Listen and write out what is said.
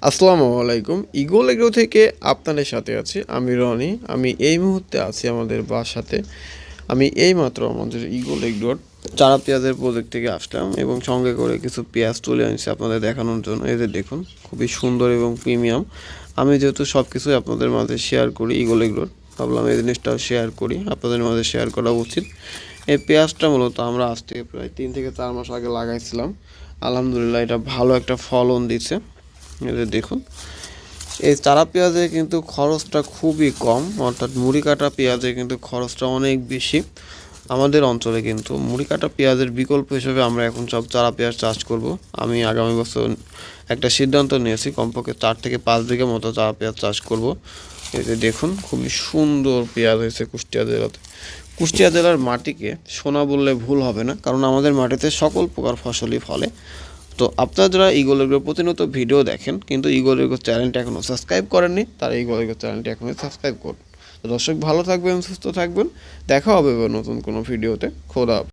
আসসালামু আলাইকুম। Eagle agro থেকে আপনাদের সাথে আছি আমি রনি। আমি এই মুহূর্তে আছি আমাদের বাসাতে। আমি এইমাত্র আমাদের ইগল এগ্রোর চারা পেঁয়াজের প্রজেক্ট থেকে আসলাম এবং সঙ্গে করে কিছু পেঁয়াজ তুলে আনছি আপনাদের দেখানোর জন্য। এই যে দেখুন, খুবই সুন্দর এবং প্রিমিয়াম। আমি যেহেতু সব কিছুই আপনাদের মাঝে শেয়ার করি ইগল এগ্রোর, ভাবলাম এই জিনিসটাও শেয়ার করি, আপনাদের মাঝে শেয়ার করা উচিত। এই পেঁয়াজটা মূলত আমরা আজ থেকে প্রায় 3 থেকে 4 মাস আগে লাগাইছিলাম। আলহামদুলিল্লাহ এটা ভালো একটা ফলন দিচ্ছে। এই যে দেখুন, এই চারা পেঁয়াজে কিন্তু খরচটা খুবই কম, অর্থাৎ মুড়ি কাটা পেঁয়াজে কিন্তু খরচটা অনেক বেশি। আমাদের অঞ্চলে কিন্তু মুড়ি কাটা পেঁয়াজের বিকল্প হিসেবে আমরা এখন সব চারা পেঁয়াজ চাষ করব। আমি আগামী বছর একটা সিদ্ধান্ত নিয়েছি, কমপক্ষে 4 থেকে 5 বিঘা মতো চারা পেঁয়াজ চাষ করব। এই যে দেখুন, খুবই সুন্দর পেঁয়াজ হয়েছে কুষ্টিয়া জেলাতে। কুষ্টিয়া জেলার মাটিকে সোনা বললে ভুল হবে না, কারণ আমাদের মাটিতে সকল প্রকার ফসলই ফলে। তো আপনারা যারা ইগল এগ্রো প্রতিনিয়ত ভিডিও দেখেন কিন্তু ইগল এগ্রো চ্যানেলটা এখনও সাবস্ক্রাইব করেননি, তারা ইগল এগ্রো চ্যানেলটি এখনই সাবস্ক্রাইব করুন। তো দর্শক, ভালো থাকবেন, সুস্থ থাকবেন, দেখা হবে নতুন কোনো ভিডিওতে। খোদা হাফেজ।